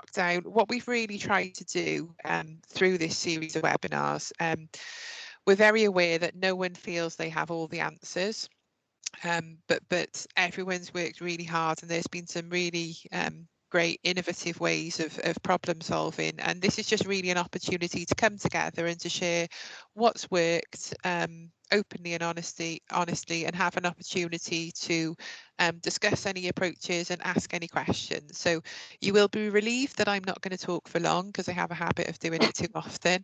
lockdown, what we've really tried to do through this series of webinars, we're very aware that no one feels they have all the answers, but everyone's worked really hard, and there's been some really great innovative ways of problem solving, and this is just really an opportunity to come together and to share what's worked openly and honestly, and have an opportunity to discuss any approaches and ask any questions. So you will be relieved that I'm not going to talk for long, because I have a habit of doing it too often.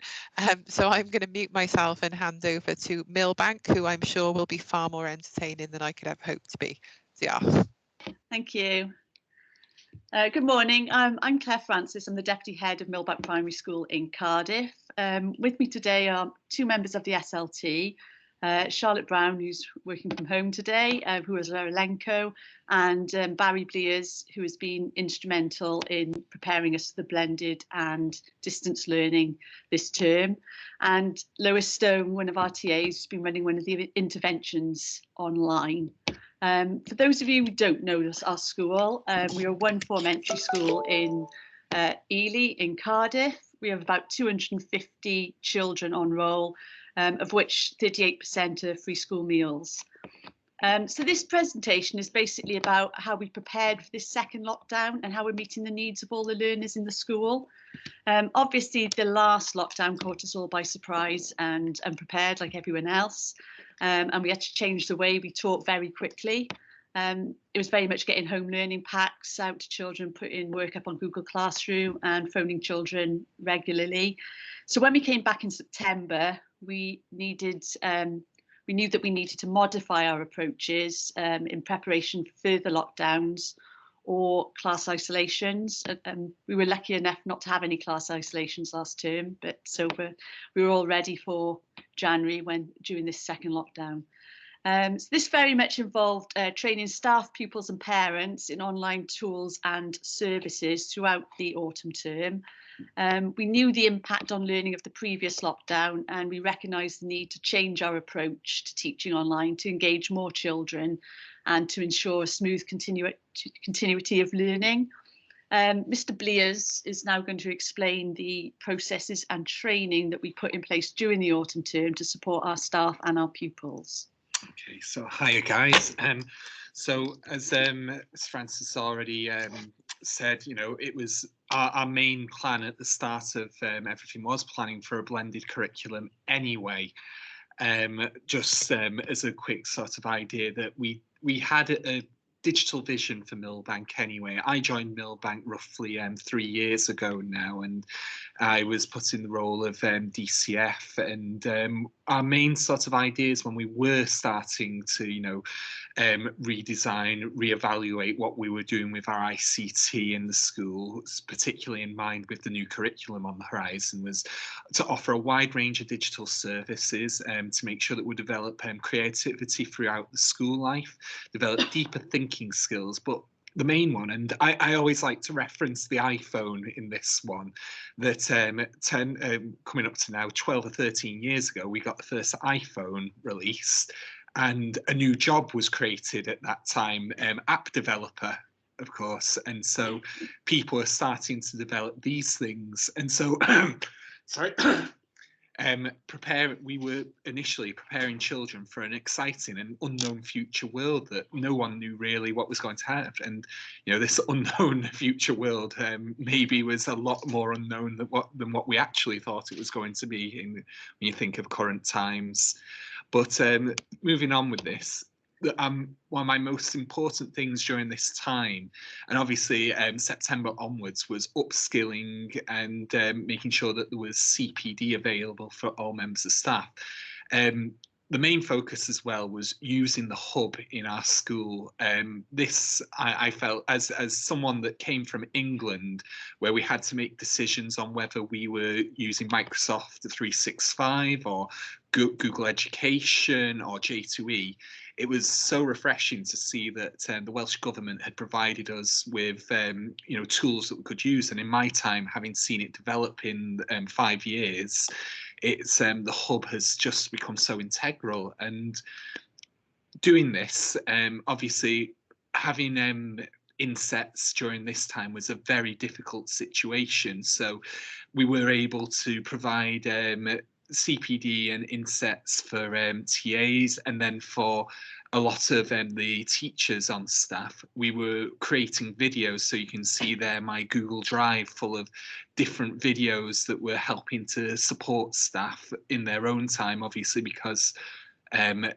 So I'm going to mute myself and hand over to Millbank, who I'm sure will be far more entertaining than I could ever hope to be. So yeah. Thank you. Good morning. I'm Claire Francis. I'm the Deputy Head of Millbank Primary School in Cardiff. With me today are two members of the SLT, Charlotte Brown, who's working from home today, who is our Elenco, and Barry Blears, who has been instrumental in preparing us for the blended and distance learning this term, and Lois Stone, one of our TAs, who's been running one of the interventions online. For those of you who don't know our school, we are one form entry school in Ely in Cardiff. We have about 250 children on roll, of which 38% are free school meals. So this presentation is basically about how we prepared for this second lockdown and how we're meeting the needs of all the learners in the school. Obviously, the last lockdown caught us all by surprise and unprepared, like everyone else. And we had to change the way we taught very quickly. It was very much getting home learning packs out to children, putting work up on Google Classroom and phoning children regularly. So when we came back in September, we knew that we needed to modify our approaches in preparation for further lockdowns or class isolations. We were lucky enough not to have any class isolations last term, but so we were all ready for January during this second lockdown. So this very much involved training staff, pupils and parents in online tools and services throughout the autumn term. We knew the impact on learning of the previous lockdown, and we recognised the need to change our approach to teaching online to engage more children and to ensure a smooth continuity of learning. Mr. Blears is now going to explain the processes and training that we put in place during the autumn term to support our staff and our pupils. Okay, so hiya guys. So as Francis already said, you know, it was our main plan at the start of everything was planning for a blended curriculum anyway. Just as a quick sort of idea that we had a digital vision for Millbank anyway. I joined Millbank roughly 3 years ago now, and I was put in the role of DCF, and our main sort of ideas when we were starting to, you know, redesign, reevaluate what we were doing with our ICT in the school, particularly in mind with the new curriculum on the horizon, was to offer a wide range of digital services to make sure that we develop creativity throughout the school life, develop deeper thinking skills, but the main one, and I always like to reference the iPhone in this one, that coming up to now 12 or 13 years ago, we got the first iPhone released, and a new job was created at that time, app developer, of course, and so people are starting to develop these things, and so sorry. We were initially preparing children for an exciting and unknown future world that no one knew really what was going to happen. And you know, this unknown future world maybe was a lot more unknown than what we actually thought it was going to be when you think of current times. But moving on with this, one of my most important things during this time, and obviously September onwards, was upskilling and making sure that there was CPD available for all members of staff. The main focus as well was using the hub in our school. This I felt as someone that came from England, where we had to make decisions on whether we were using Microsoft 365 or Google Education or J2E. It was so refreshing to see that the Welsh Government had provided us with you know, tools that we could use. And in my time, having seen it develop in 5 years, it's the hub has just become so integral. And doing this, obviously having insets during this time was a very difficult situation. So we were able to provide CPD and insets for TAs, and then for a lot of the teachers on staff, we were creating videos. So you can see there my Google Drive full of different videos that were helping to support staff in their own time, obviously, because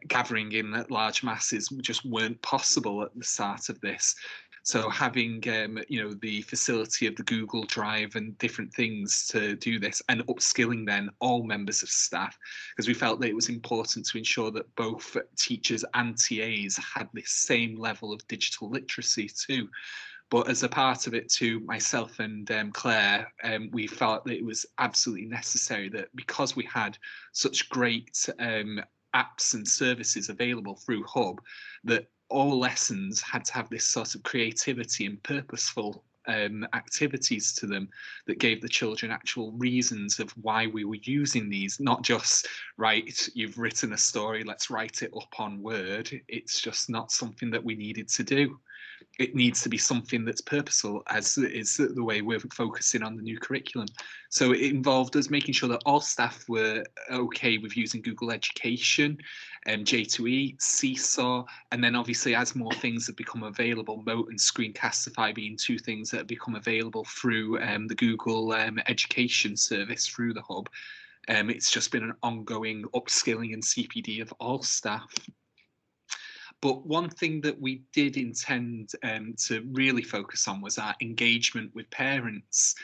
gathering in large masses just weren't possible at the start of this. So having the facility of the Google Drive and different things to do this, and upskilling then all members of staff, because we felt that it was important to ensure that both teachers and TAs had the same level of digital literacy too. But as a part of it too, myself and Claire, we felt that it was absolutely necessary that, because we had such great apps and services available through Hub, that all lessons had to have this sort of creativity and purposeful activities to them that gave the children actual reasons of why we were using these, not just, right, you've written a story, let's write it up on Word. It's just not something that we needed to do. It needs to be something that's purposeful, as is the way we're focusing on the new curriculum. So it involved us making sure that all staff were okay with using Google Education, J2E, Seesaw, and then obviously as more things have become available, Mote and Screencastify being two things that have become available through the Google Education service through the Hub. It's just been an ongoing upskilling and CPD of all staff. But one thing that we did intend to really focus on was our engagement with parents.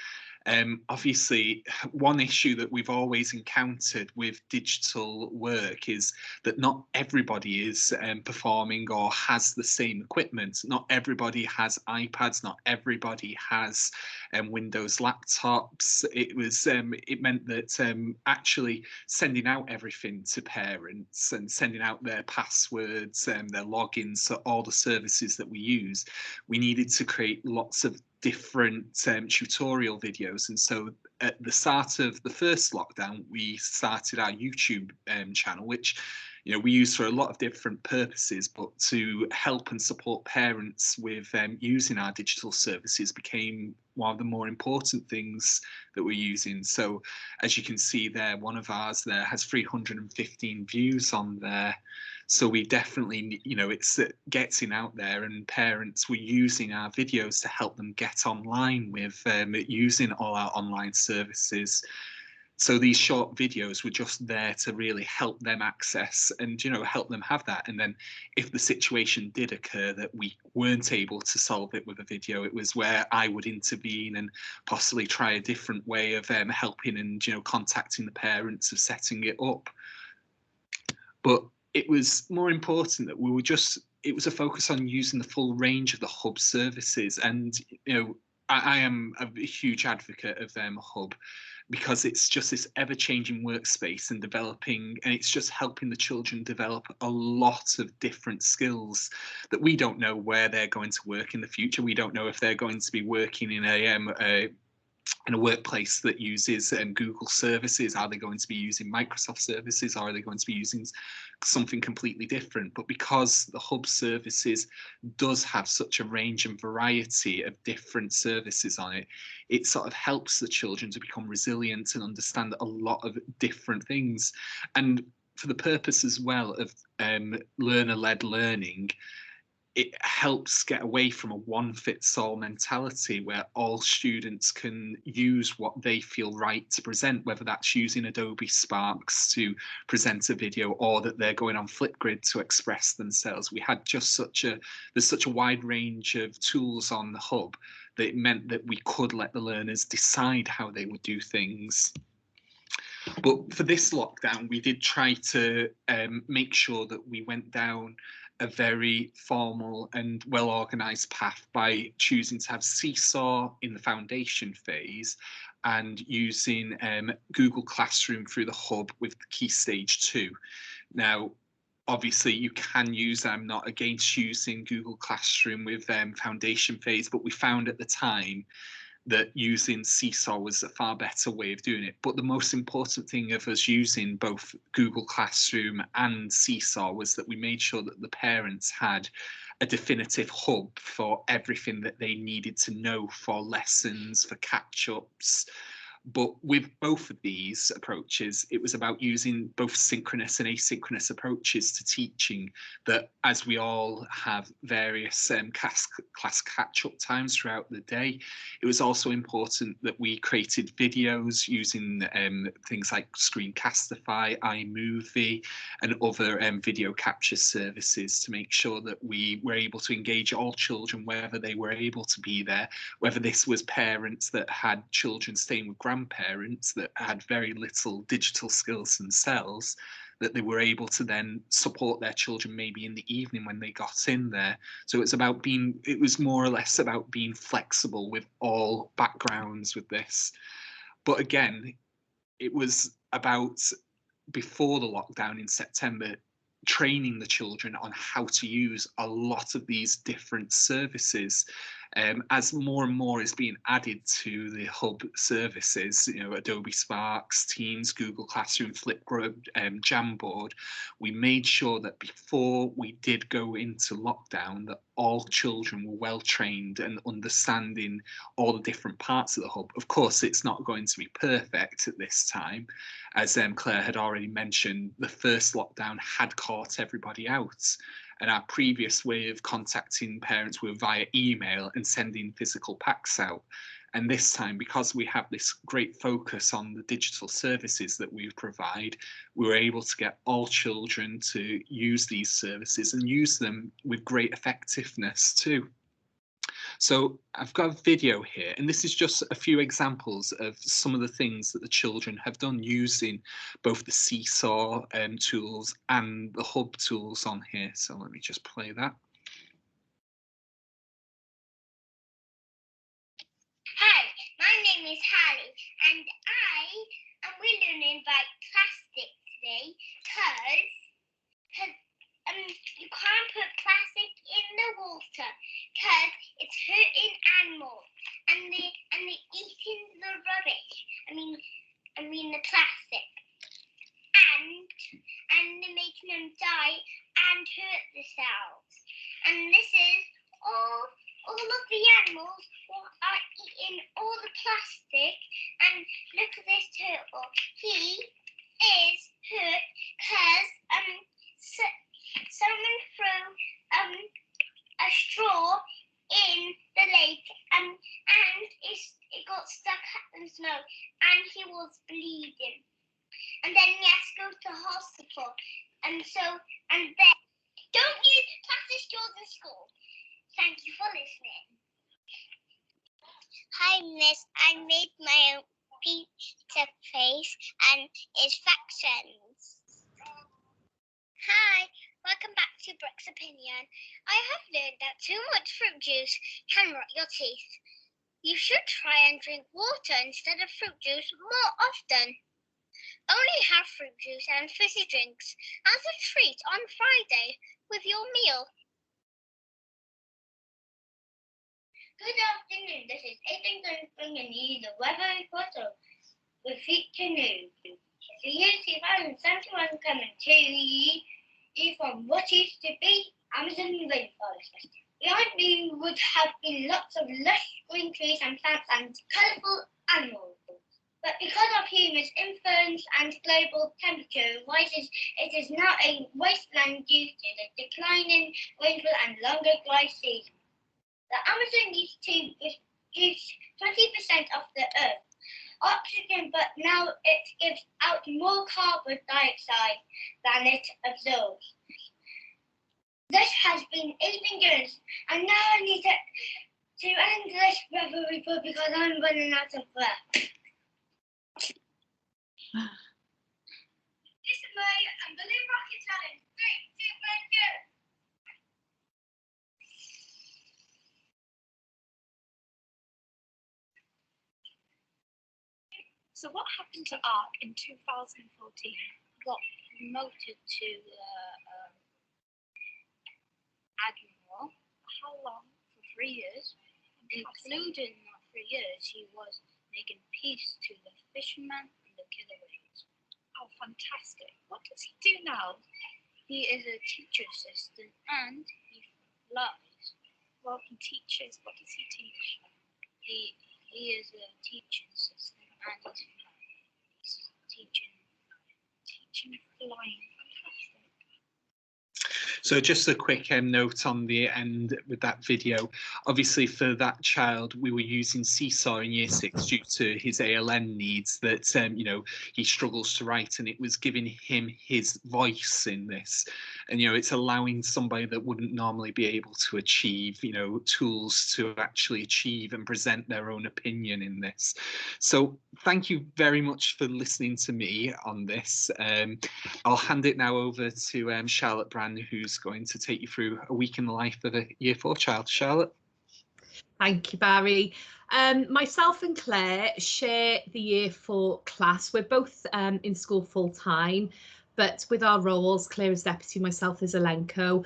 Obviously, one issue that we've always encountered with digital work is that not everybody is performing or has the same equipment. Not everybody has iPads, not everybody has Windows laptops. It meant that actually sending out everything to parents and sending out their passwords and their logins to all the services that we use, we needed to create lots of different tutorial videos. And so at the start of the first lockdown, we started our YouTube channel, which we use for a lot of different purposes, but to help and support parents with using our digital services became one of the more important things that we're using. So as you can see there, one of ours there has 315 views on there. So we definitely, it's getting out there, and parents were using our videos to help them get online with using all our online services. So these short videos were just there to really help them access and, help them have that. And then if the situation did occur that we weren't able to solve it with a video, it was where I would intervene and possibly try a different way of helping and, contacting the parents of setting it up. But it was more important that it was a focus on using the full range of the Hub services. And, I am a huge advocate of Hub, because it's just this ever-changing workspace and developing, and it's just helping the children develop a lot of different skills that we don't know where they're going to work in the future. We don't know if they're going to be working in a workplace that uses Google services. Are they going to be using Microsoft services, or are they going to be using something completely different? But because the Hub services does have such a range and variety of different services on it, it sort of helps the children to become resilient and understand a lot of different things. And for the purpose as well of learner-led learning, it helps get away from a one-fits-all mentality where all students can use what they feel right to present, whether that's using Adobe Sparks to present a video, or that they're going on Flipgrid to express themselves. We had just there's such a wide range of tools on the Hub that it meant that we could let the learners decide how they would do things. But for this lockdown, we did try to make sure that we went down a very formal and well-organised path by choosing to have Seesaw in the foundation phase and using Google Classroom through the Hub with Key Stage 2. Now, obviously, you can use, I'm not against using Google Classroom with foundation phase, but we found at the time that using Seesaw was a far better way of doing it. But the most important thing of us using both Google Classroom and Seesaw was that we made sure that the parents had a definitive hub for everything that they needed to know for lessons, for catch-ups. But with both of these approaches, it was about using both synchronous and asynchronous approaches to teaching, that as we all have various class catch-up times throughout the day, it was also important that we created videos using things like Screencastify, iMovie, and other video capture services to make sure that we were able to engage all children wherever they were able to be there, whether this was parents that had children staying with grandparents that had very little digital skills themselves, that they were able to then support their children maybe in the evening when they got in there. So it was more or less about being flexible with all backgrounds with this. But again, it was about, before the lockdown in September, training the children on how to use a lot of these different services. As more and more is being added to the hub services, Adobe Sparks, Teams, Google Classroom, Flipgrid, Jamboard, we made sure that before we did go into lockdown, that all children were well trained and understanding all the different parts of the hub. Of course, it's not going to be perfect at this time. As Claire had already mentioned, the first lockdown had caught everybody out. And our previous way of contacting parents were via email and sending physical packs out. And this time, because we have this great focus on the digital services that we provide, we were able to get all children to use these services and use them with great effectiveness too. So I've got a video here, and this is just a few examples of some of the things that the children have done using both the Seesaw tools and the hub tools on here. So let me just play that. Hi, my name is Hallie, and we're learning about plastic today because you can't put plastic in the water because it's hurting animals and they're eating the rubbish. I mean the plastic, and they're making them die and hurt themselves. And this is all of the animals are eating all the plastic. And look at this turtle. He is hurt because someone threw a straw in the lake and it got stuck in the snow and he was bleeding. And then he has to go to hospital. And then don't use plastic straws in school. Thank you for listening. Hi, Miss. I made my own pizza face and it's factions. Hi, welcome back to Brooke's Opinion. I have learned that too much fruit juice can rot your teeth. You should try and drink water instead of fruit juice more often. Only have fruit juice and fizzy drinks as a treat on Friday with your meal. Good afternoon, this is Aidan bringing you the weather report with future news. The year 2071 coming to you from what used to be Amazon rainforest. Behind me would have been lots of lush green trees and plants and colourful animals. But because of humans' influence and global temperature rises, it is now a wasteland due to the declining rainfall and longer dry season. The Amazon used to produce 20% of the Earth's oxygen, but now it gives out more carbon dioxide than it absorbs. This has been 18 years, and now I need to end this weather report because I'm running out of breath. This is my Balloon Rocket Challenge. 3, 2, 1, go. So what happened to ARC in 2014? Got promoted to Admiral. How long? For 3 years, including for years he was making peace to the fishermen and the killer whales. Oh, fantastic. What does he do now? He is a teacher assistant and he flies. Well, he teaches. What does he teach? He is a teaching assistant and he's teaching flying. Fantastic. So just a quick note on the end with that video. Obviously for that child, we were using Seesaw in year 6 due to his ALN needs that, you know, he struggles to write, and it was giving him his voice in this. And, you know, it's allowing somebody that wouldn't normally be able to achieve, you know, tools to actually achieve and present their own opinion in this. So thank you very much for listening to me on this. I'll hand it now over to Charlotte Brand, who's going to take you through a week in the life of a year 4 child. Charlotte. Thank you, Barry. Myself and Claire share the year 4 class. We're both in school full time, but with our roles, Claire is deputy, myself is Elenco.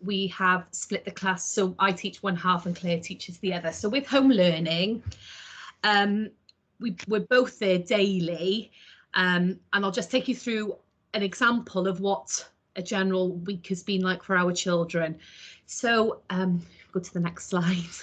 We have split the class, so I teach one half and Claire teaches the other. So with home learning, we're both there daily, and I'll just take you through an example of what a general week has been like for our children. So go to the next slide.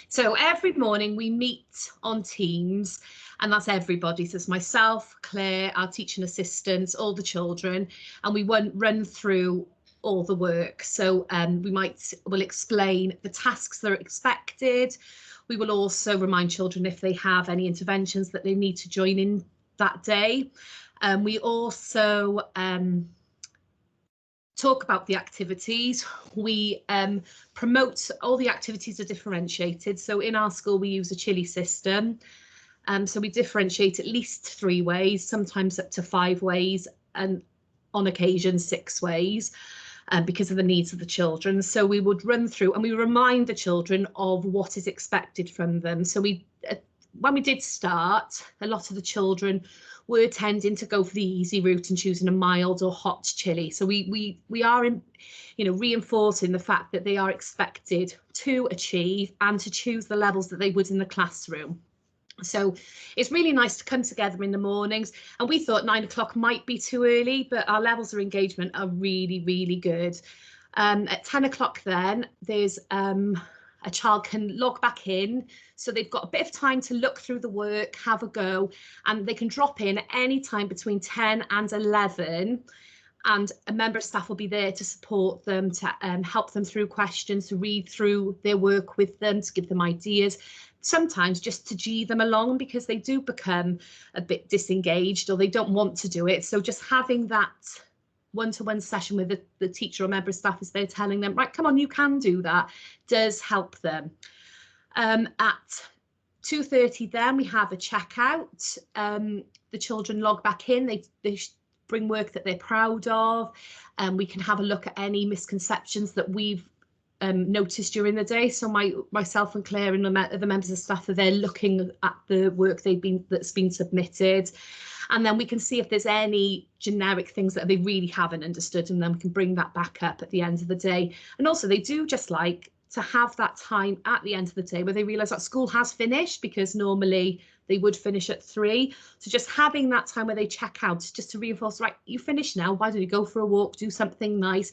So every morning we meet on Teams, and that's everybody. So it's myself, Claire, our teaching assistants, all the children, and we run through all the work. So we'll explain the tasks that are expected. We will also remind children if they have any interventions that they need to join in that day. We also talk about the activities. We promote all the activities are differentiated. So in our school, we use a chili system. So we differentiate at least 3 ways, sometimes up to 5 ways, and on occasion 6 ways, because of the needs of the children. So we would run through and we remind the children of what is expected from them. So when we did start, a lot of the children were tending to go for the easy route and choosing a mild or hot chili. So we are reinforcing the fact that they are expected to achieve and to choose the levels that they would in the classroom. So it's really nice to come together in the mornings, and we thought 9 o'clock might be too early, but our levels of engagement are really, really good. At 10 o'clock then, there's a child can log back in, so they've got a bit of time to look through the work, have a go, and they can drop in at any time between 10 and 11, and a member of staff will be there to support them, to help them through questions, to read through their work with them, to give them ideas, sometimes just to G them along because they do become a bit disengaged or they don't want to do it. So just having that one-to-one session with the teacher or member of staff as they're telling them, right, come on, you can do that, does help them. At 2:30 then we have a checkout. The children log back in, they bring work that they're proud of, and we can have a look at any misconceptions that we've noticed during the day. So myself and Claire and the members of staff are there looking at the work that's been submitted, and then we can see if there's any generic things that they really haven't understood, and then we can bring that back up at the end of the day. And also they do just like to have that time at the end of the day where they realise that school has finished, because normally they would finish at 3. So just having that time where they check out, just to reinforce, right, you finished now, why don't you go for a walk, do something nice.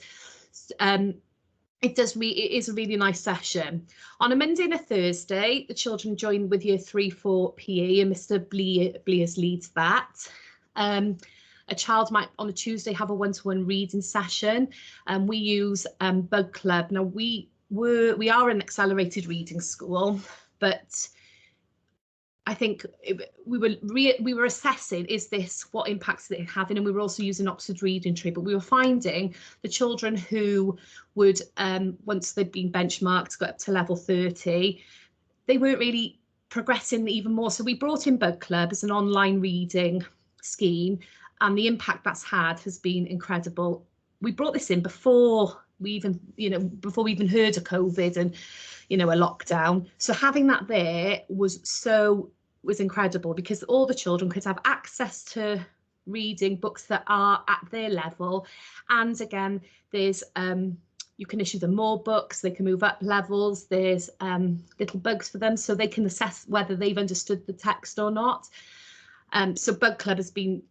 It is a really nice session. On a Monday and a Thursday, the children join with year 3-4 PE, and Mr. Blears leads that. A child might on a Tuesday have a one-to-one reading session, and we use Bug Club. Now we are an accelerated reading school, but I think we were assessing, is this what impacts that it's having, and we were also using Oxford Reading Tree, but we were finding the children who would once they'd been benchmarked, got up to level 30, they weren't really progressing even more. So we brought in Bug Club as an online reading scheme, and the impact that's had has been incredible. We brought this in before we even heard of COVID and a lockdown. So having that there was incredible, because all the children could have access to reading books that are at their level. And again, there's you can issue them more books, they can move up levels, there's little bugs for them so they can assess whether they've understood the text or not. So Bug Club has been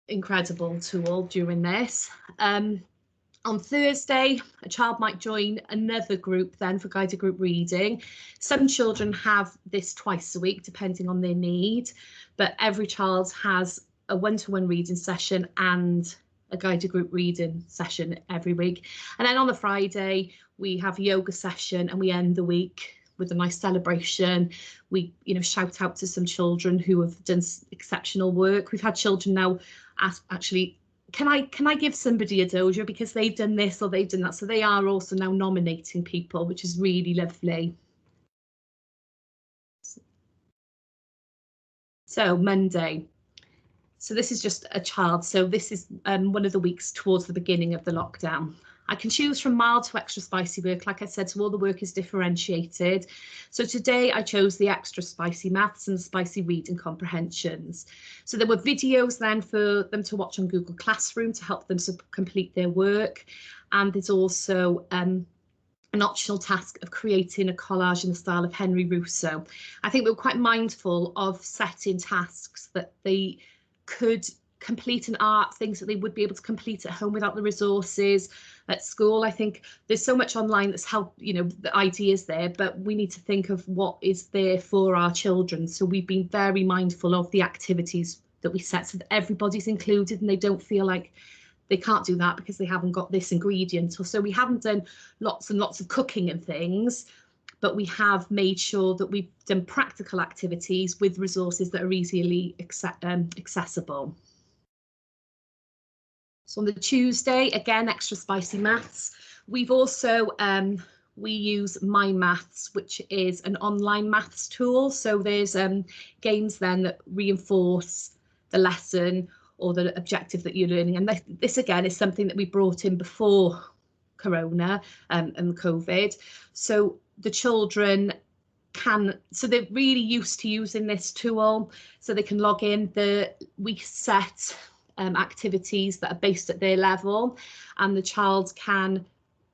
incredible tool during this. On Thursday, a child might join another group then for guided group reading. Some children have this twice a week, depending on their need, but every child has a one-to-one reading session and a guided group reading session every week. And then on the Friday, we have a yoga session and we end the week with a nice celebration. We, shout out to some children who have done exceptional work. We've had children now ask, actually, can I give somebody a dojo because they've done this or they've done that? So they are also now nominating people, which is really lovely. So Monday. So this is just a child. So this is one of the weeks towards the beginning of the lockdown. I can choose from mild to extra spicy work. Like I said, so all the work is differentiated. So today I chose the extra spicy maths and the spicy reading comprehensions. So there were videos then for them to watch on Google Classroom to help them complete their work. And there's also an optional task of creating a collage in the style of Henry Russo. I think we were quite mindful of setting tasks that they could complete in art, things that they would be able to complete at home without the resources at school. I think there's so much online that's helped, the ideas there, but we need to think of what is there for our children. So we've been very mindful of the activities that we set so that everybody's included and they don't feel like they can't do that because they haven't got this ingredient. Or so we haven't done lots and lots of cooking and things, but we have made sure that we've done practical activities with resources that are easily accessible. So on the Tuesday, again, extra spicy maths. We've also, we use My Maths, which is an online maths tool. So there's games then that reinforce the lesson or the objective that you're learning. And this again is something that we brought in before Corona and COVID. So the children so they're really used to using this tool, so they can log in. We set activities that are based at their level, and the child can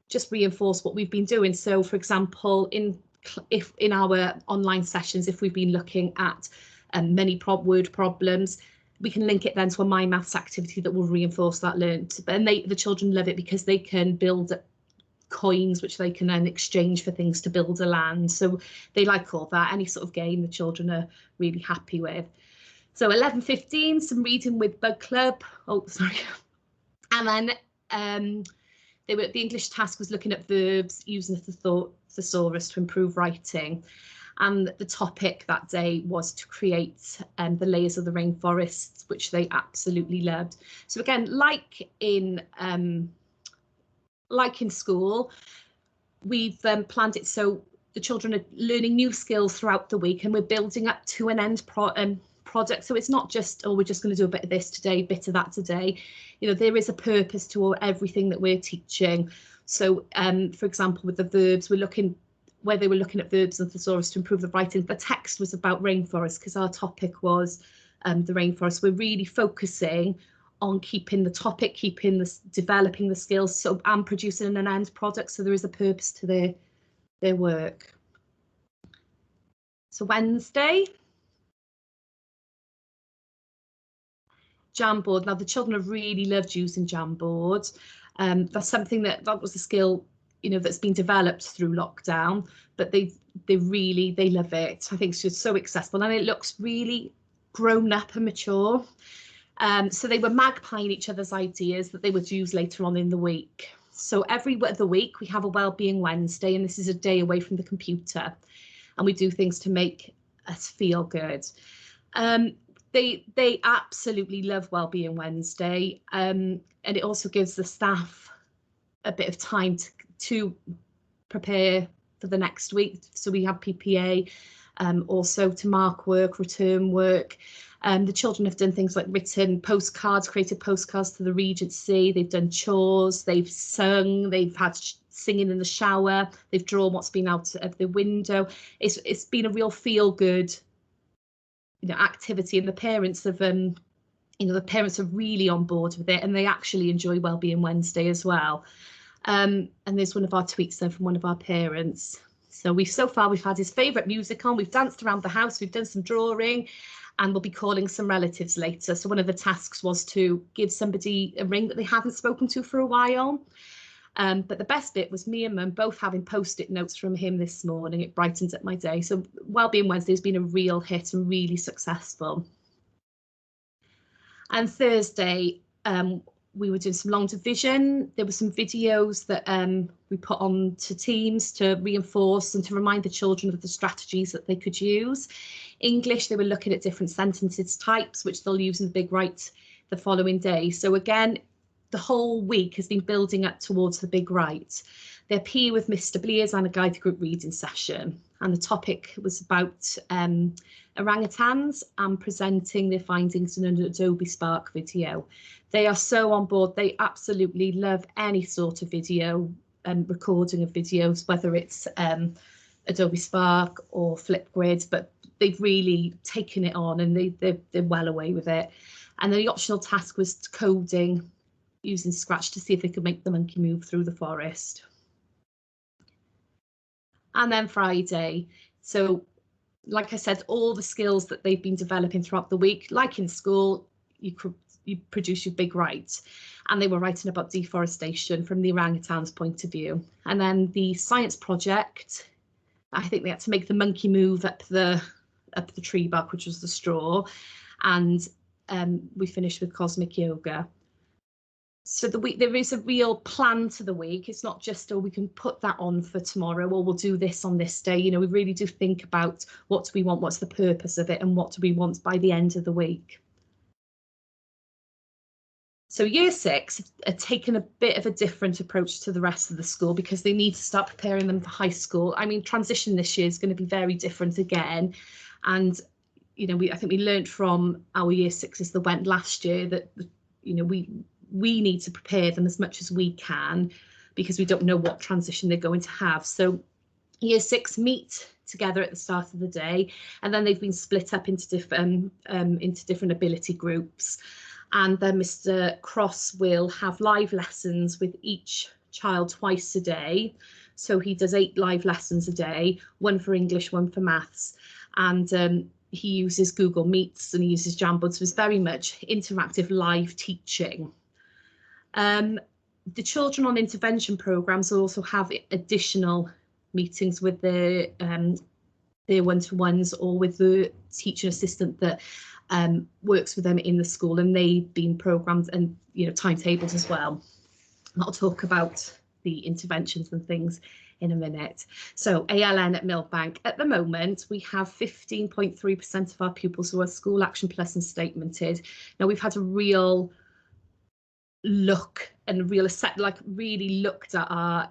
just reinforce what we've been doing. So for example, in our online sessions, if we've been looking at many word problems, we can link it then to a My Maths activity that will reinforce that learned. And the children love it because they can build coins which they can then exchange for things to build a land. So they like all that. Any sort of game the children are really happy with. So 11:15, some reading with Bug Club. Oh, sorry. And then the English task was looking at verbs using the thesaurus to improve writing. And the topic that day was to create the layers of the rainforests, which they absolutely loved. So again, like in school, we've planned it so the children are learning new skills throughout the week, and we're building up to an end product. So it's not just, oh, we're just going to do a bit of this today, a bit of that today. There is a purpose to everything that we're teaching. So for example, with the verbs, they were looking at verbs and thesaurus to improve the writing. The text was about rainforest because our topic was the rainforest. We're really focusing on keeping the topic, developing the skills, and producing an end product. So there is a purpose to their work. So Wednesday, Jamboard. Now the children have really loved using Jamboard. That's something that was a skill, that's been developed through lockdown, but they love it. I think it's just so accessible and it looks really grown up and mature. So they were magpieing each other's ideas that they would use later on in the week. So every other week we have a Wellbeing Wednesday, and this is a day away from the computer, and we do things to make us feel good. They absolutely love Wellbeing Wednesday, and it also gives the staff a bit of time to prepare for the next week. So we have PPA, also to mark work, return work. The children have done things like written postcards, created postcards to the Regency. They've done chores, they've sung, they've had singing in the shower, they've drawn what's been out of the window. It's been a real feel-good, activity, and the parents have, the parents are really on board with it, and they actually enjoy Wellbeing Wednesday as well. And there's one of our tweets there from one of our parents. So we've had his favourite music on, we've danced around the house, we've done some drawing, and we'll be calling some relatives later. So one of the tasks was to give somebody a ring that they haven't spoken to for a while. But the best bit was me and Mum both having post-it notes from him this morning. It brightened up my day. So Wellbeing Wednesday has been a real hit and really successful. And Thursday, we were doing some long division. There were some videos that we put on to Teams to reinforce and to remind the children of the strategies that they could use. English, they were looking at different sentences types, which they'll use in the Big Write the following day. So again, the whole week has been building up towards the Big Write. Their PE with Mr. Blears and a guide group reading session. And the topic was about orangutans and presenting their findings in an Adobe Spark video. They are so on board. They absolutely love any sort of video and recording of videos, whether it's Adobe Spark or Flipgrid, but they've really taken it on and they're well away with it. And then the optional task was coding using Scratch to see if they could make the monkey move through the forest. And then Friday, so like I said, all the skills that they've been developing throughout the week, like in school, you produce your Big Write, and they were writing about deforestation from the orangutans' point of view. And then the science project, I think they had to make the monkey move up the tree bark, which was the straw, and we finished with cosmic yoga. So the week, there is a real plan to the week. It's not just, oh, we can put that on for tomorrow, or we'll do this on this day. You know, we really do think about what do we want, what's the purpose of it, and what do we want by the end of the week. So Year 6 are taking a bit of a different approach to the rest of the school because they need to start preparing them for high school. I mean, transition this year is going to be very different again. And, you know, I think we learned from our Year 6s that went last year that, you know, we need to prepare them as much as we can because we don't know what transition they're going to have. So Year 6 meet together at the start of the day, and then they've been split up into different ability groups. And then Mr. Cross will have live lessons with each child twice a day. So he does 8 live lessons a day, 1 for English, 1 for maths. And he uses Google Meets and he uses Jamboard, so it's very much interactive live teaching. The children on intervention programs will also have additional meetings with their one-to-ones or with the teaching assistant that works with them in the school, and they've been programmed and, you know, timetables as well. I'll talk about the interventions and things in a minute. So ALN at Millbank, at the moment we have 15.3% of our pupils who are School Action Plus and statemented. Now we've had a real look and really looked at our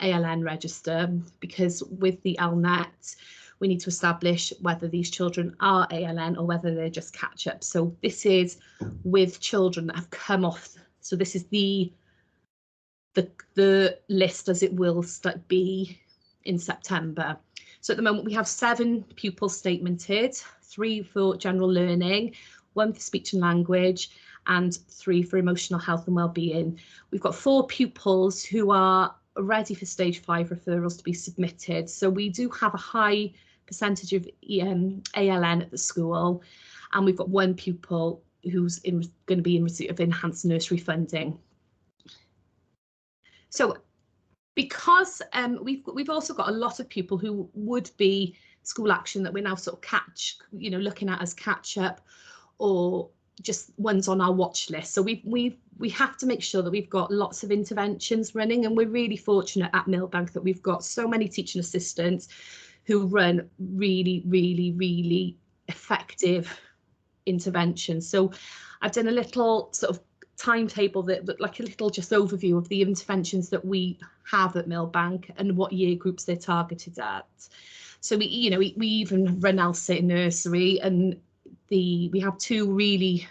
ALN register, because with the LNET we need to establish whether these children are ALN or whether they're just catch up. So this is with children that have come off. So this is the list as it will be in September. So at the moment we have 7 pupils statemented, 3 for general learning, 1 for speech and language, and 3 for emotional health and wellbeing. We've got 4 pupils who are ready for stage 5 referrals to be submitted. So we do have a high percentage of ALN at the school, and we've got 1 pupil who's going to be in receipt of enhanced nursery funding. So because we've also got a lot of people who would be school action that we're now sort of looking at as catch up, or just ones on our watch list. So we have to make sure that we've got lots of interventions running, and we're really fortunate at Millbank that we've got so many teaching assistants who run really, really, really effective interventions. So I've done a little sort of timetable that like a little just overview of the interventions that we have at Millbank and what year groups they're targeted at. So we even run ELSA in nursery, and we have 2 really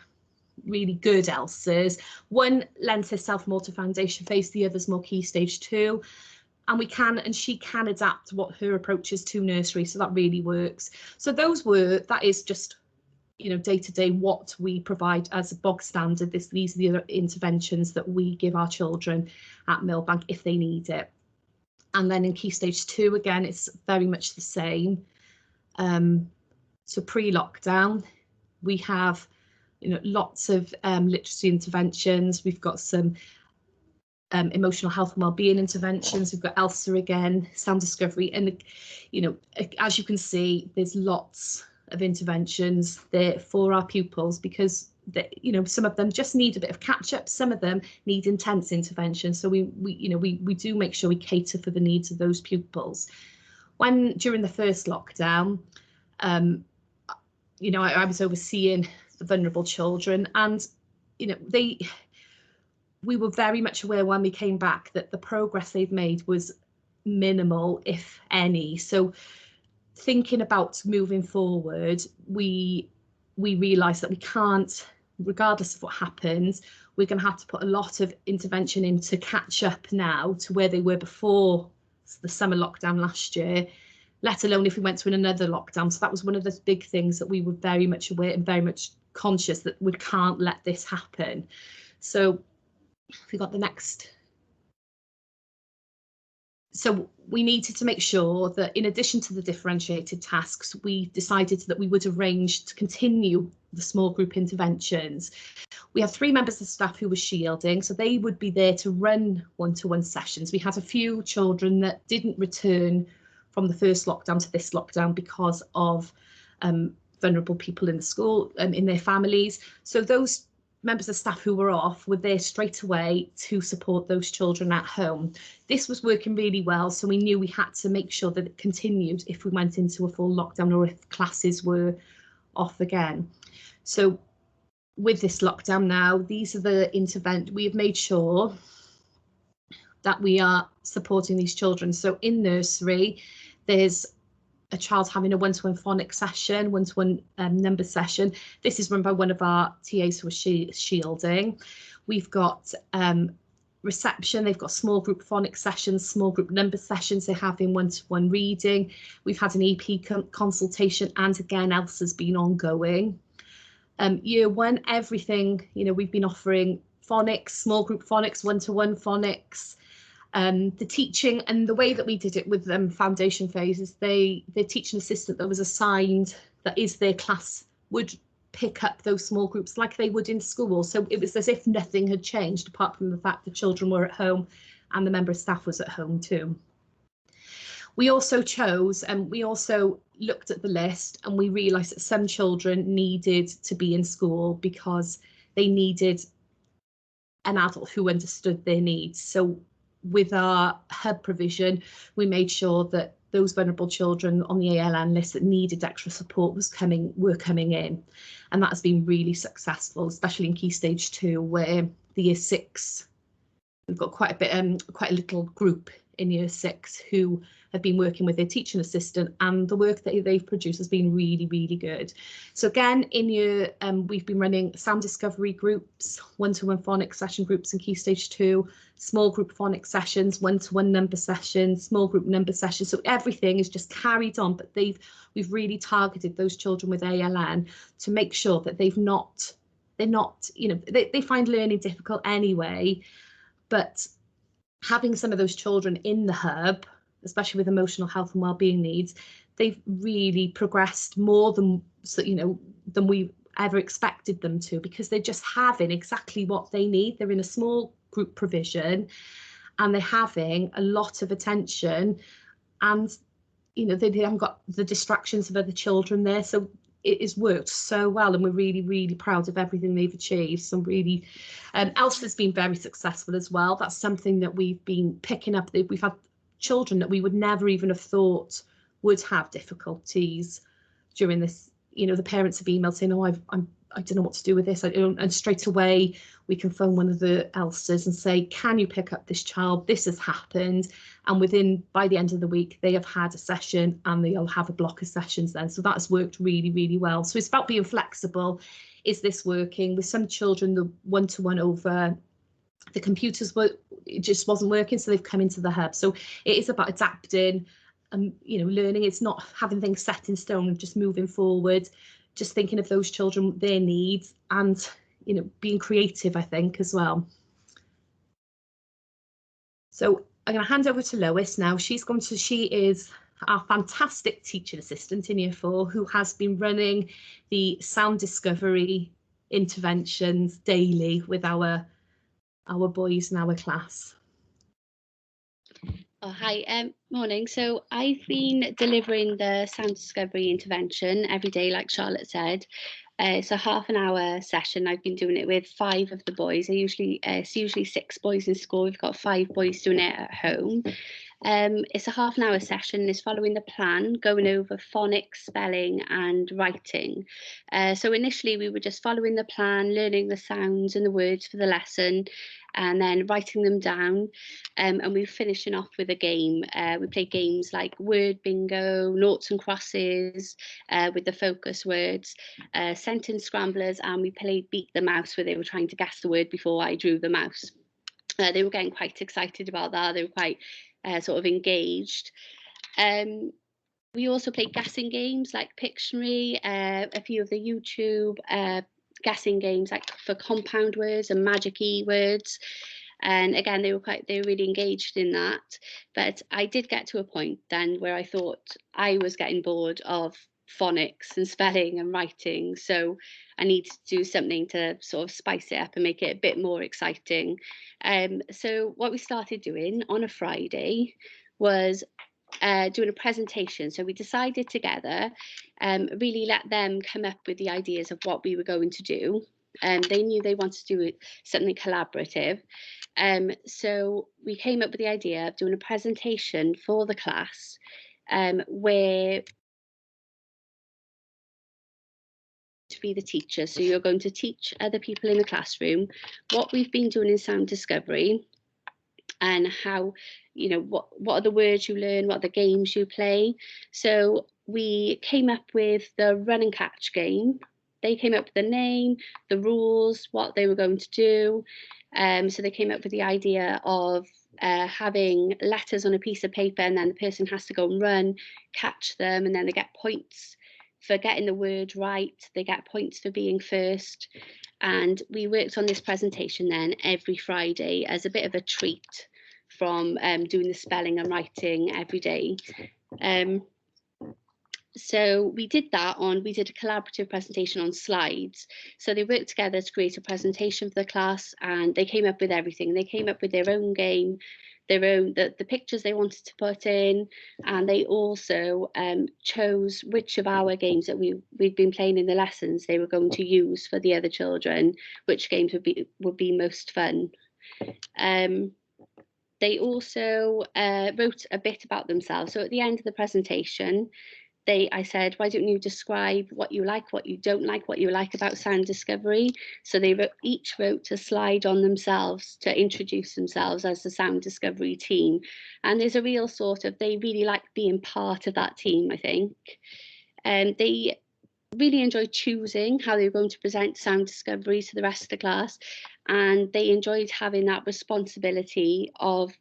good ELSAs. One lends herself more to foundation phase, the other's more key stage 2. And she can adapt what her approach is to nursery, so that really works. So that is just you know, day to day what we provide as a bog standard. These are the other interventions that we give our children at Millbank if they need it. And then in Key Stage 2, again, it's very much the same. So pre-lockdown, we have, you know, lots of literacy interventions. We've got some emotional health and wellbeing interventions. We've got ELSA again, sound discovery, and, you know, as you can see, there's lots of interventions there for our pupils, because you know, some of them just need a bit of catch up, some of them need intense intervention. So we do make sure we cater for the needs of those pupils. When during the first lockdown, you know, I was overseeing the vulnerable children, and you know, we were very much aware when we came back that the progress they've made was minimal, if any. So thinking about moving forward, we realised that we can't, regardless of what happens, we're going to have to put a lot of intervention in to catch up now to where they were before the summer lockdown last year, let alone if we went to another lockdown. So that was one of the big things that we were very much aware and very much conscious that we can't let this happen. So if we got the next. So we needed to make sure that in addition to the differentiated tasks, we decided that we would arrange to continue the small group interventions. We have 3 members of staff who were shielding, so they would be there to run one-to-one sessions. We had a few children that didn't return from the first lockdown to this lockdown because of vulnerable people in the school, in their families. So those members of staff who were off were there straight away to support those children at home. This was working really well, so we knew we had to make sure that it continued if we went into a full lockdown or if classes were off again. So with this lockdown now, these are the we have made sure that we are supporting these children. So in nursery, there's a child having a one-to-one phonics session, one-to-one number session. This is run by one of our TAs who are shielding. We've got reception, they've got small group phonics sessions, small group number sessions, they're having one-to-one reading. We've had an EP consultation, and again, ELSA's been ongoing. Year 1, everything, you know, we've been offering phonics, small group phonics, one-to-one phonics. The teaching and the way that we did it with foundation phases, the teaching assistant that was assigned, that is their class, would pick up those small groups like they would in school. So it was as if nothing had changed, apart from the fact the children were at home and the member of staff was at home too. We also chose, and we also looked at the list, and we realised that some children needed to be in school because they needed an adult who understood their needs. So with our hub provision, we made sure that those vulnerable children on the ALN list that needed extra support were coming in, and that has been really successful, especially in Key Stage 2, where the Year 6, we've got quite a little group in Year 6 who have been working with their teaching assistant, and the work that they've produced has been really, really good. So again, in year, we've been running sound discovery groups, one-to-one phonics session groups in Key Stage 2, small group phonics sessions, one-to-one number sessions, small group number sessions. So everything is just carried on, but we've really targeted those children with ALN to make sure that they're not, you know, they find learning difficult anyway, but having some of those children in the hub, especially with emotional health and wellbeing needs, they've really progressed more than we ever expected them to, because they're just having exactly what they need. They're in a small group provision and they're having a lot of attention, and you know, they haven't got the distractions of other children there. So it has worked so well, and we're really, really proud of everything they've achieved. So really, ELSA's been very successful as well. That's something that we've been picking up. We've had children that we would never even have thought would have difficulties during this. You know, the parents have emailed saying, "Oh, I don't know what to do with this." And straight away we can phone one of the ELSAs and say, "Can you pick up this child? This has happened." And by the end of the week, they have had a session, and they'll have a block of sessions then. So that's worked really, really well. So it's about being flexible. Is this working? With some children, the one-to-one over the computers it just wasn't working, so they've come into the hub. So it is about adapting and, you know, learning. It's not having things set in stone and just moving forward. just thinking of those children, their needs, and, you know, being creative, I think, as well. So I'm going to hand over to Lois now. She is our fantastic teaching assistant in Year 4, who has been running the sound discovery interventions daily with our boys in our class. Oh, hi, morning. So I've been delivering the sound discovery intervention every day, like Charlotte said. It's a half-an-hour session. I've been doing it with 5 of the boys. It's usually 6 boys in school. We've got 5 boys doing it at home. It's a half-an-hour session. It's following the plan, going over phonics, spelling and writing. So initially we were just following the plan, learning the sounds and the words for the lesson, and then writing them down. And we're finishing off with a game. We play games like word bingo, noughts and crosses with the focus words, sentence scramblers, and we played beat the mouse, where they were trying to guess the word before I drew the mouse. They were getting quite excited about that. They were quite sort of engaged. We also played guessing games like Pictionary, a few of the YouTube guessing games like for compound words and magic-y words. And again, they were really engaged in that. But I did get to a point then where I thought I was getting bored of phonics and spelling and writing, so I needed to do something to sort of spice it up and make it a bit more exciting. So what we started doing on a Friday was doing a presentation. So we decided together, really let them come up with the ideas of what we were going to do. They knew they wanted to do something collaborative. So we came up with the idea of doing a presentation for the class, where to be the teacher. So you're going to teach other people in the classroom what we've been doing in sound discovery, and how, you know, what are the words you learn, what are the games you play. So we came up with the run and catch game. They came up with the name, the rules, what they were going to do. So they came up with the idea of having letters on a piece of paper, and then the person has to go and run, catch them, and then they get points for getting the word right. They get points for being first. And we worked on this presentation then every Friday as a bit of a treat from doing the spelling and writing every day. So we did a collaborative presentation on slides. So they worked together to create a presentation for the class, and they came up with everything. They came up with their own game, the pictures they wanted to put in, and they also chose which of our games that we'd been playing in the lessons they were going to use for the other children, which games would be most fun. They also wrote a bit about themselves. So at the end of the presentation, I said, why don't you describe what you like, what you don't like, what you like about sound discovery? So they each wrote a slide on themselves to introduce themselves as the sound discovery team. And there's a real they really like being part of that team, I think. And they really enjoyed choosing how they were going to present sound discovery to the rest of the class. And they enjoyed having that responsibility of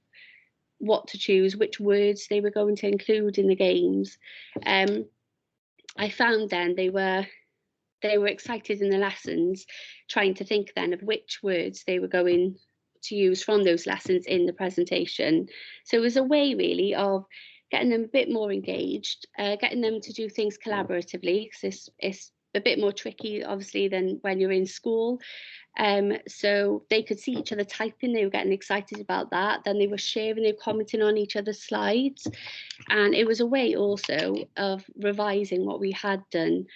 what to choose, which words they were going to include in the games. I found then they were excited in the lessons, trying to think then of which words they were going to use from those lessons in the presentation. So it was a way really of getting them a bit more engaged, getting them to do things collaboratively, because it's a bit more tricky obviously than when you're in school. So they could see each other typing, they were getting excited about that, then they were sharing, they were commenting on each other's slides, and it was a way also of revising what we had done.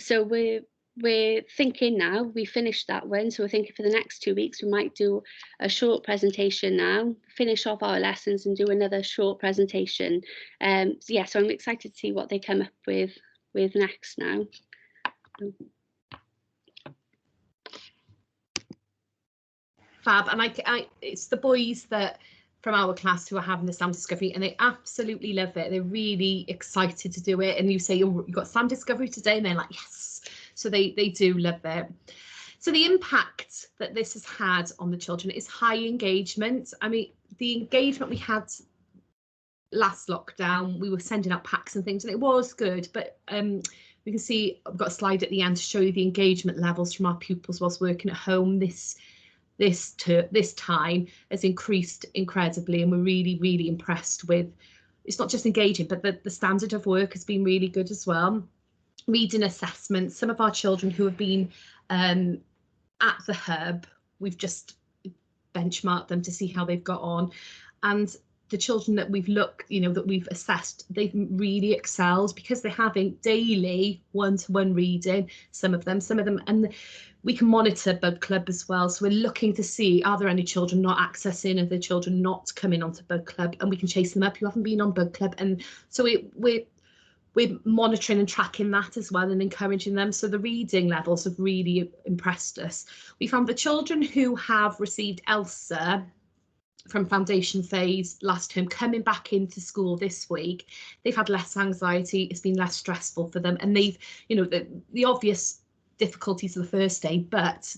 So we're thinking now, we finished that one, so we're thinking for the next 2 weeks we might do a short presentation now, finish off our lessons and do another short presentation. Yeah, so I'm excited to see what they come up with next now. Fab. And it's the boys that from our class who are having the sound discovery, and they absolutely love it. They're really excited to do it. And you say, oh, you've got sound discovery today, and they're like, yes. So they do love it. So the impact that this has had on the children is high engagement. I mean, the engagement we had last lockdown, we were sending out packs and things, and it was good, but We can see I've got a slide at the end to show you the engagement levels from our pupils whilst working at home. This time has increased incredibly, and we're really impressed with. It's not just engaging, but the standard of work has been really good as well. Reading assessments, some of our children who have been at the hub, we've just benchmarked them to see how they've got on, and the children that we've that we've assessed, they've really excelled because they're having daily one-to-one reading, some of them, and we can monitor Bug Club as well. So we're looking to see, are there any children not accessing, are there children not coming onto Bug Club, and we can chase them up who haven't been on Bug Club. And so we're monitoring and tracking that as well and encouraging them. So the reading levels have really impressed us. We found the children who have received ELSA from foundation phase last term coming back into school this week, they've had less anxiety, it's been less stressful for them, and they've, the obvious difficulties of the first day, but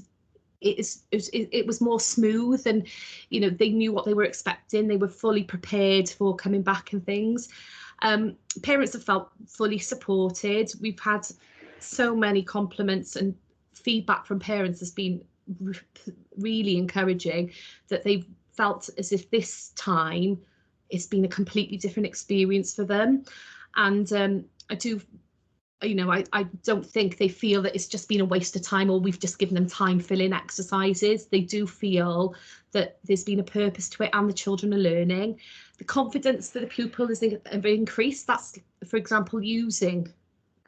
it was more smooth, and they knew what they were expecting, they were fully prepared for coming back and things. Parents have felt fully supported. We've had so many compliments, and feedback from parents has been really encouraging, that they've felt as if this time it's been a completely different experience for them. And I don't think they feel that it's just been a waste of time, or we've just given them time filling exercises. They do feel that there's been a purpose to it, and the children are learning. The confidence that the pupil has increased. That's, for example, using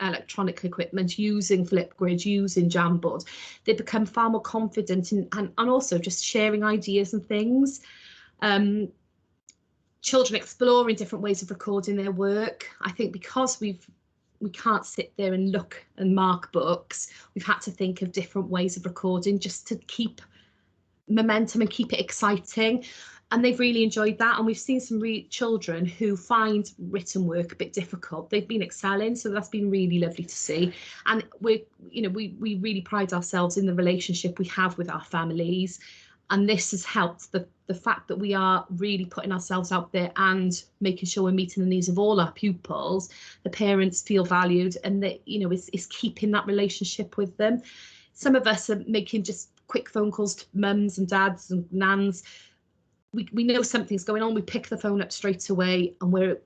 electronic equipment, using Flipgrid, using Jamboard. They become far more confident and also just sharing ideas and things. Children exploring different ways of recording their work. I think because we can't sit there and look and mark books, we've had to think of different ways of recording just to keep momentum and keep it exciting. And they've really enjoyed that, and we've seen some children who find written work a bit difficult. They've been excelling, so that's been really lovely to see. And we really pride ourselves in the relationship we have with our families, and this has helped the fact that we are really putting ourselves out there and making sure we're meeting the needs of all our pupils. The parents feel valued, and that is keeping that relationship with them. Some of us are making just quick phone calls to mums and dads and nans. We know something's going on, we pick the phone up straight away, and we're,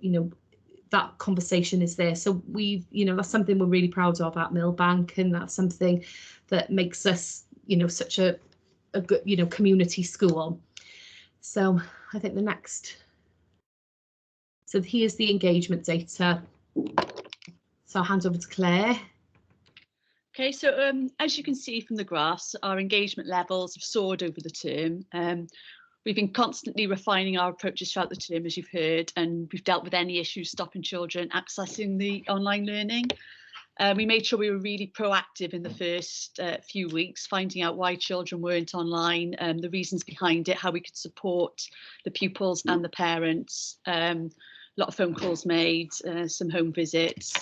that conversation is there. So that's something we're really proud of at Millbank, and that's something that makes us, such a good, community school. So I think so here's the engagement data. So I'll hand over to Claire. Okay, so as you can see from the graphs, our engagement levels have soared over the term. We've been constantly refining our approaches throughout the term, as you've heard, and we've dealt with any issues stopping children accessing the online learning. We made sure we were really proactive in the first few weeks, finding out why children weren't online, the reasons behind it, how we could support the pupils and the parents. A lot of phone calls made, some home visits.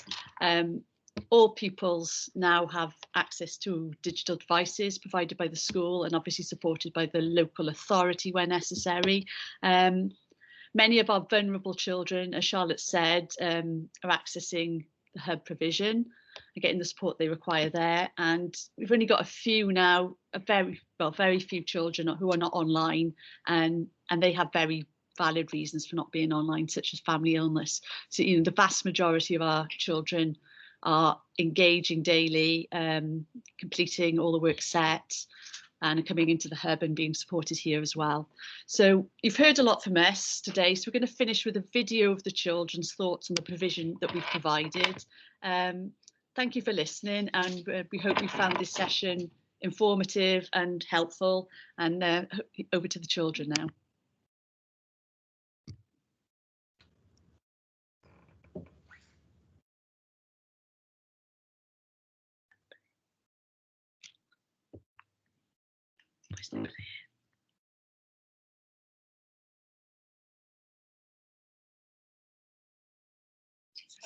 All pupils now have access to digital devices provided by the school, and obviously supported by the local authority where necessary. Many of our vulnerable children, as Charlotte said, are accessing the hub provision and getting the support they require there. And we've only got a few now, very few children who are not online, and they have very valid reasons for not being online, such as family illness. So the vast majority of our children are engaging daily, completing all the work set, and coming into the hub and being supported here as well. So you've heard a lot from us today, so we're going to finish with a video of the children's thoughts on the provision that we've provided. Thank you for listening, and we hope you found this session informative and helpful, and over to the children now.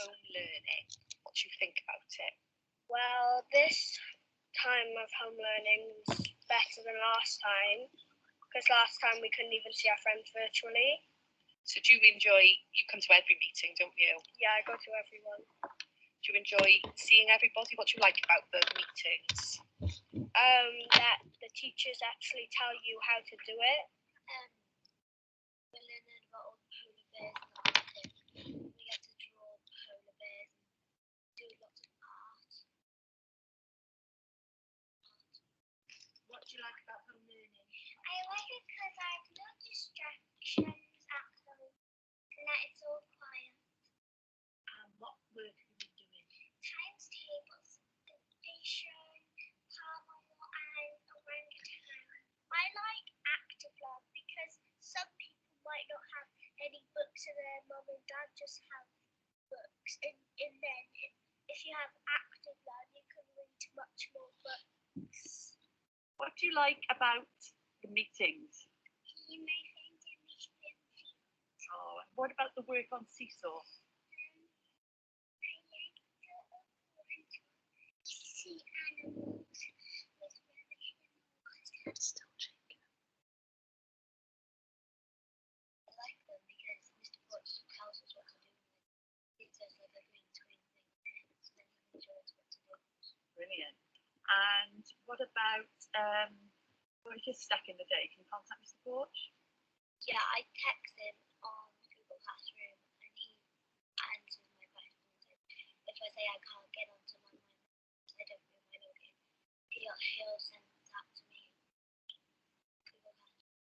Home learning. What do you think about it? Well, this time of home learning was better than last time, because last time we couldn't even see our friends virtually. So do you enjoy, you come to every meeting, don't you? Yeah, I go to everyone. Do Do you enjoy seeing everybody? What do you like about the meetings? That the teachers actually tell you how to do it. We're learning about all the polar bears and everything. We get to draw polar bears and do lots of art. What do you like about home learning? I like it because I have no distractions at home and that it's all quiet. What work have you been doing? Times tables, division, palm and orangutan. I like active learn because some people might not have any books and their mum and dad just have books. And then if you have active learn, you can read much more books. What do you like about the meetings? You may find it meetings. Oh, and what about the work on Seesaw? I like the one to see animals with the animals. That's still tricky. I like them because Mr. Potts tells us what to do. It says like a green screen thing there, so then he can show us what to do. Brilliant. And what about if you're stuck in the day? Can you contact Mr. Porch? Yeah, I text him on Google Classroom and he answers my questions. If I say I can't get onto one of my maps, I don't know my login, he'll send that to me. Google Classroom.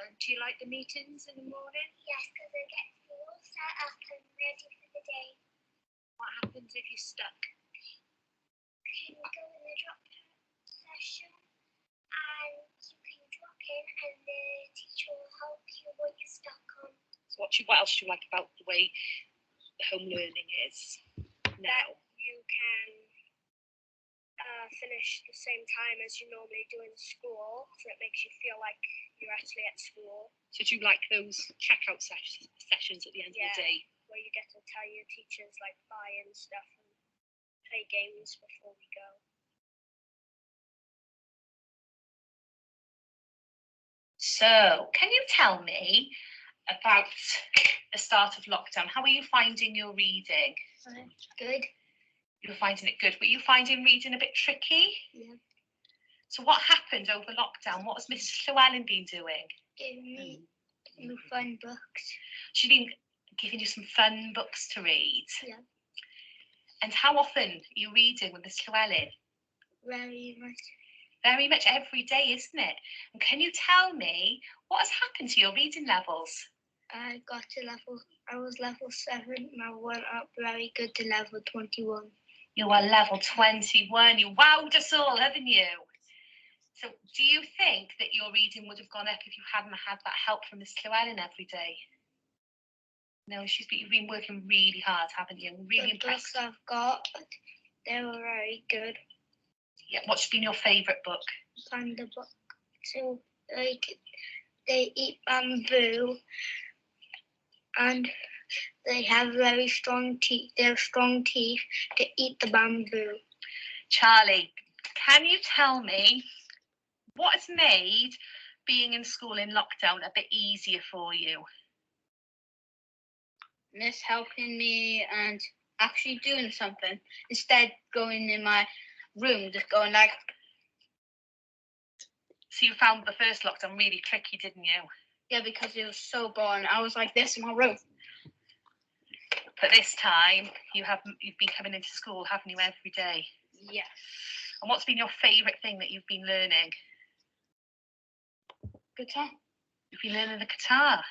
And do you like the meetings in the morning? Yes, because it gets you all set up and ready for the day. What happens if you're stuck? You can go in the drop session and you can drop in and the teacher will help you what you're stuck on. So what else do you like about the way home learning is now? You can finish the same time as you normally do in school, so it makes you feel like you're actually at school. So do you like those checkout sessions at the end of the day? Where you get to tell your teachers like bye and stuff and play games before we go. So can you tell me about the start of lockdown? How are you finding your reading? Good. You're finding it good. Were you finding reading a bit tricky? Yeah. So what happened over lockdown? What has Mrs. Llewellyn been doing? Giving me fun books. She's been giving you some fun books to read. Yeah. And how often are you reading with Mrs. Llewellyn? Very much. Very much every day, isn't it? And can you tell me what has happened to your reading levels? I was level 7 and I went up very good to level 21. You are level 21. You wowed us all, haven't you? So do you think that your reading would have gone up if you hadn't had that help from Miss Llewellyn every day? No, you've been working really hard, haven't you? Really impressed. The books I've got, they were very good. Yeah, what's been your favourite book? Panda book. So they eat bamboo and they have very strong teeth. They have strong teeth to eat the bamboo. Charlie, can you tell me what has made being in school in lockdown a bit easier for you? Miss helping me and actually doing something instead going in my room just going like. So you found the first lockdown really tricky, didn't you? Yeah, because it was so boring. I was like this in my room. But this time you've been coming into school, haven't you, every day? Yes. And what's been your favourite thing that you've been learning? Guitar. You've been learning the guitar.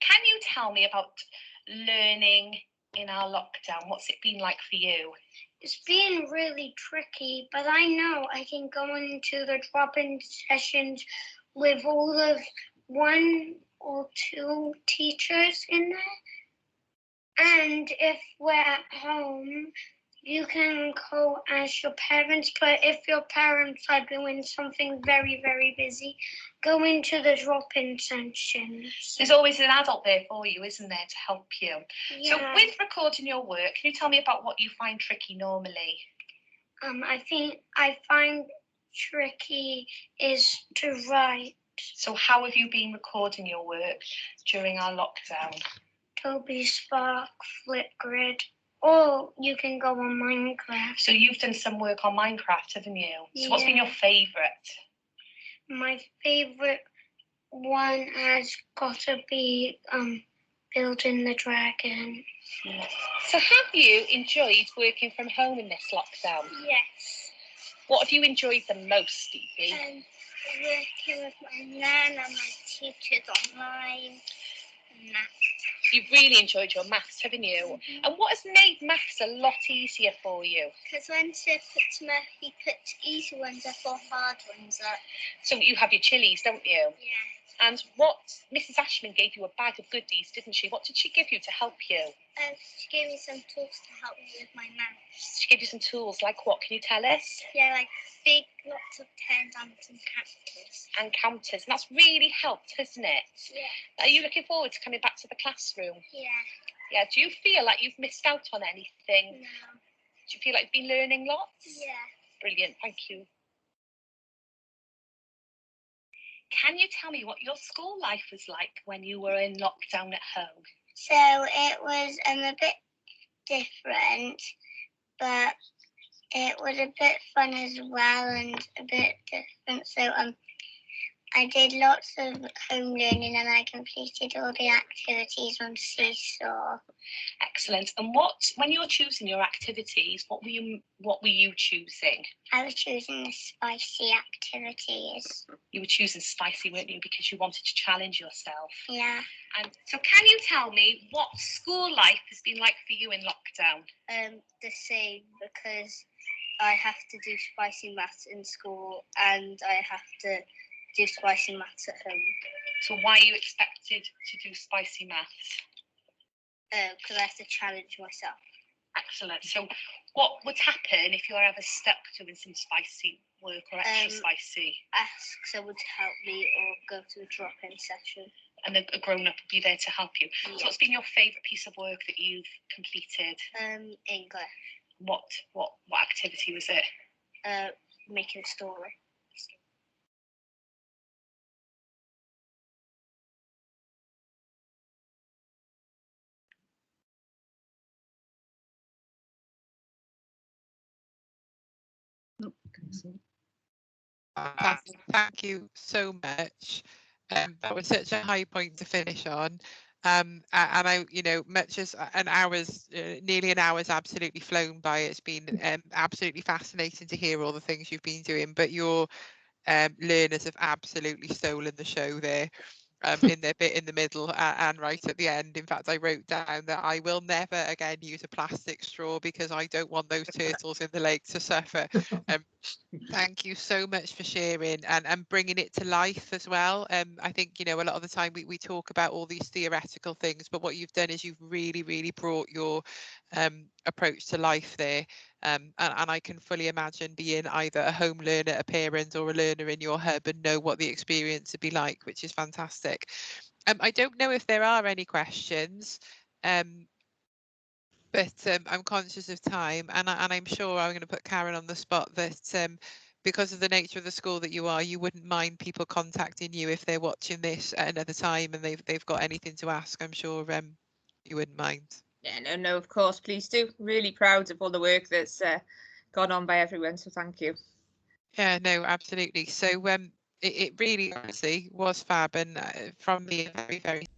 Can you tell me about learning in our lockdown? What's it been like for you? It's been really tricky, but I know I can go into the drop-in sessions with all of 1 or 2 teachers in there. And if we're at home, you can go as your parents, but if your parents are doing something very, very busy, go into the drop-in sessions. There's always an adult there for you, isn't there, to help you? Yeah. So with recording your work, can you tell me about what you find tricky normally? I think I find tricky is to write. So how have you been recording your work during our lockdown? Adobe Spark, Flipgrid. Or you can go on Minecraft. So you've done some work on Minecraft, haven't you? So what's been your favourite? My favourite one has got to be building the dragon. So have you enjoyed working from home in this lockdown? Yes. What have you enjoyed the most, Stevie? Working with my nan and my teachers online. And that. You've really enjoyed your maths, haven't you? Mm-hmm. And what has made maths a lot easier for you? Because when Sir puts math, he puts easy ones up or hard ones up. So you have your chilies, don't you? Yeah. And what Mrs. Ashman gave you a bag of goodies, didn't she? What did she give you to help you? She gave me some tools to help me with my maths. She gave you some tools, like what? Can you tell us? Yeah, like big, lots of pens and some counters. And counters. And that's really helped, hasn't it? Yeah. Are you looking forward to coming back to the classroom? Yeah. Yeah. Do you feel like you've missed out on anything? No. Do you feel like you've been learning lots? Yeah. Brilliant. Thank you. Can you tell me what your school life was like when you were in lockdown at home? So it was a bit different, but it was a bit fun as well and a bit different. So I did lots of home learning and I completed all the activities on Seesaw. Excellent. And when you were choosing your activities, what were you choosing? I was choosing the spicy activities. You were choosing spicy, weren't you, because you wanted to challenge yourself? Yeah. And so can you tell me what school life has been like for you in lockdown? The same, because I have to do spicy maths in school and I have to do spicy maths at home. So why are you expected to do spicy maths? Because I have to challenge myself. Excellent. So what would happen if you're ever stuck doing some spicy work or extra spicy? Ask someone to help me or go to a drop-in session. And a grown-up will be there to help you. Yeah. So what's been your favourite piece of work that you've completed? English. What activity was it? Making a story. Thank you so much. That was such a high point to finish on. And I, much as nearly an hour's absolutely flown by. It's been absolutely fascinating to hear all the things you've been doing, but your learners have absolutely stolen the show there. In their bit in the middle and right at the end. In fact, I wrote down that I will never again use a plastic straw because I don't want those turtles in the lake to suffer. Thank you so much for sharing and bringing it to life as well. I think, a lot of the time we talk about all these theoretical things, but what you've done is you've really, really brought your approach to life there. And I can fully imagine being either a home learner, a parent, or a learner in your hub and know what the experience would be like, which is fantastic. I don't know if there are any questions, but I'm conscious of time, and I'm sure I'm going to put Karen on the spot that because of the nature of the school that you are, you wouldn't mind people contacting you if they're watching this at another time and they've got anything to ask. I'm sure you wouldn't mind. Yeah, no, of course, please do. Really proud of all the work that's gone on by everyone, so thank you. Yeah, no, absolutely. So it really honestly was fab, and from me a very, very